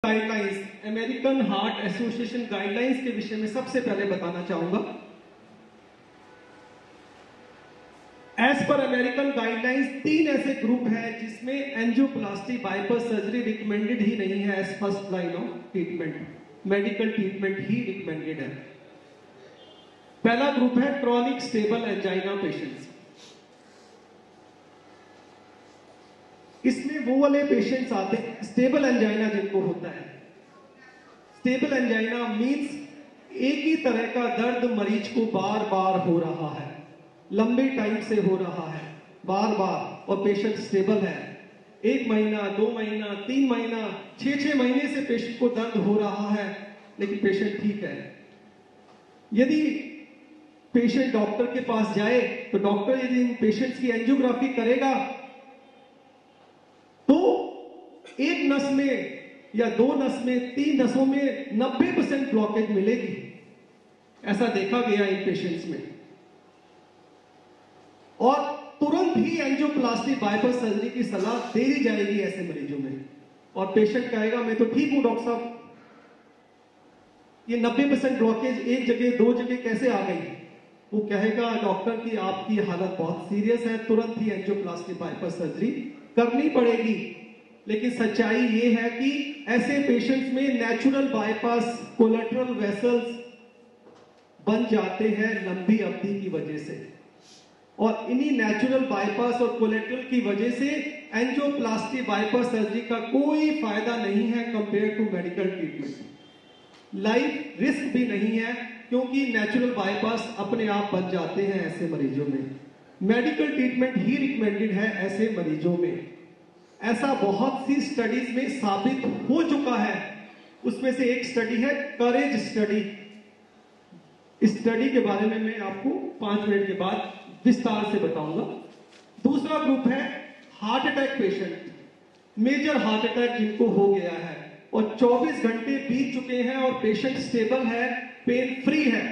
Guidelines, American heart association guidelines के विषय में सबसे पहले बताना चाहूंगा। एज पर अमेरिकन गाइडलाइंस 3 ऐसे ग्रुप हैं जिसमें एंजियोप्लास्टी बाईपास सर्जरी रिकमेंडेड ही नहीं है as first line of treatment, medical treatment ही रिकमेंडेड है। पहला ग्रुप है क्रॉनिक स्टेबल एंजाइना पेशेंट्स। इसमें वो वाले पेशेंट्स आते हैं स्टेबल एंजाइना जिनको होता है। स्टेबल एंजाइना मींस एक ही तरह का दर्द मरीज को बार बार हो रहा है, लंबे टाइम से हो रहा है, बार बार, और पेशेंट स्टेबल है। 1 महीना, 2 महीना, 3 महीना, 6 महीने से पेशेंट को दर्द हो रहा है, लेकिन पेशेंट ठीक है। यदि पेशेंट डॉक्टर के पास जाए तो डॉक्टर यदि इन पेशेंट्स की एंजियोग्राफी करेगा तो एक नस में या 2 नस में, 3 नसों में 90% ब्लॉकेज मिलेगी। ऐसा देखा गया इन पेशेंट्स में, और तुरंत ही एंजियोप्लास्टी बाईपास सर्जरी की सलाह दे दी जाएगी ऐसे मरीजों में। और पेशेंट कहेगा मैं तो ठीक हूं डॉक्टर साहब, ये 90% ब्लॉकेज एक जगह 2 जगह कैसे आ गई? वो कहेगा डॉक्टर की आपकी हालत बहुत सीरियस है, तुरंत ही एंजियोप्लास्टी बाईपास सर्जरी करनी पड़ेगी। लेकिन सच्चाई ये है कि ऐसे पेशेंट्स में नेचुरल बाईपास कोलेटरल वेसल्स बन जाते हैं लंबी अवधि की वजह से, और इन्हीं नेचुरल बाईपास और कोलेटरल की वजह से एंजियोप्लास्टी बाईपास सर्जरी का कोई फायदा नहीं है compare to medical treatment. Life risk भी नहीं है क्योंकि नेचुरल बाईपास अपने आप बन जाते हैं ऐसे मरीजों में। मेडिकल ट्रीटमेंट ही रिकमेंडेड है ऐसे मरीजों में। ऐसा बहुत सी स्टडीज में साबित हो चुका है। उसमें से एक स्टडी है करेज स्टडी। इस स्टडी के बारे में मैं आपको 5 मिनट के बाद विस्तार से बताऊंगा। दूसरा ग्रुप है heart attack patient, major heart attack जिनको हो गया है और 24 घंटे बीत चुके हैं और पेशेंट स्टेबल है, पेन फ्री है।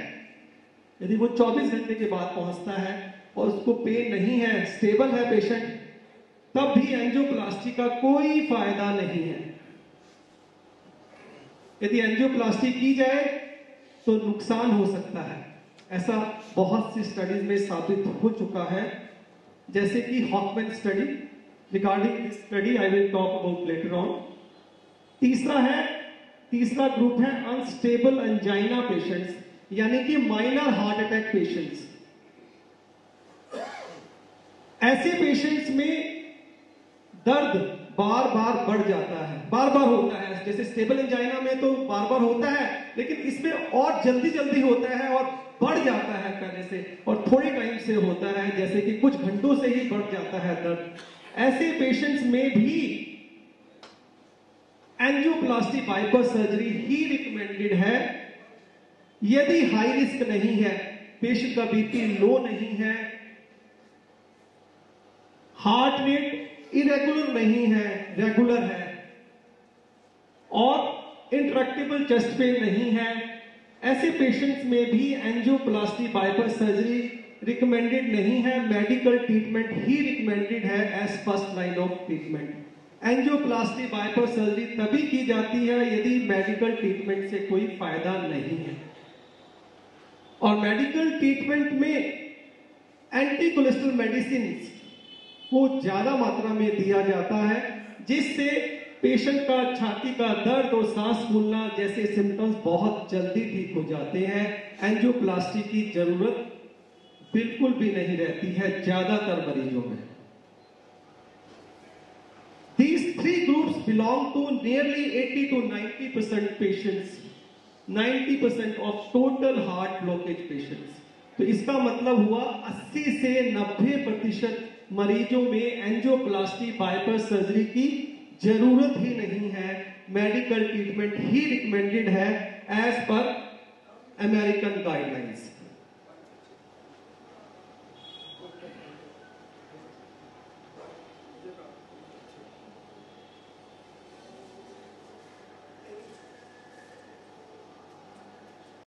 यदि वो 24 घंटे के बाद पहुंचता है और उसको पेन नहीं है, स्टेबल है पेशेंट, तब भी एंजियोप्लास्टी का कोई फायदा नहीं है। यदि एंजियोप्लास्टी की जाए तो नुकसान हो सकता है। ऐसा बहुत सी स्टडीज में साबित हो चुका है, जैसे कि हॉकमैन study. Regarding this study I will talk about later on. तीसरा ग्रुप है अनस्टेबल एंजाइना पेशेंट्स, यानी कि माइनर हार्ट अटैक पेशेंट्स। ऐसे पेशेंट्स में दर्द बार बार बढ़ जाता है, बार बार होता है। जैसे स्टेबल एंजाइना में तो बार बार होता है, लेकिन इसमें और जल्दी जल्दी होता है और बढ़ जाता है पहले से, और थोड़े टाइम से होता है, जैसे कि कुछ घंटों से ही बढ़ जाता है दर्द। ऐसे पेशेंट्स में भी एंजियोप्लास्टी बाईपास सर्जरी ही रिकमेंडेड है यदि हाई रिस्क नहीं है, पेशेंट का बीपी लो नहीं है, हार्ट रेट इरेगुलर नहीं है, रेगुलर है, और इंट्रैक्टेबल चेस्ट पेन नहीं है। ऐसे पेशेंट्स में भी एंजियोप्लास्टी बाईपास सर्जरी रिकमेंडेड नहीं है, मेडिकल ट्रीटमेंट ही रिकमेंडेड है as first line of treatment. Angioplasty bypass surgery तभी की जाती है यदि मेडिकल ट्रीटमेंट से कोई फायदा नहीं है। और मेडिकल ट्रीटमेंट में एंटी कोलेस्ट्रॉल मेडिसिन को ज्यादा मात्रा में दिया जाता है, जिससे पेशेंट का छाती का दर्द और सांस फूलना जैसे सिम्टम्स बहुत जल्दी ठीक हो जाते हैं। एंजियोप्लास्टी की जरूरत बिल्कुल भी नहीं रहती है ज्यादातर मरीजों में। These 3 groups belong to nearly 80 to 90% patients, 90% of total heart blockage patients। तो इसका मतलब हुआ 80 से 90% मरीजों में एंजियोप्लास्टी बाईपास सर्जरी की जरूरत ही नहीं है, मेडिकल ट्रीटमेंट ही रिकमेंडेड है एज पर अमेरिकन गाइडलाइंस।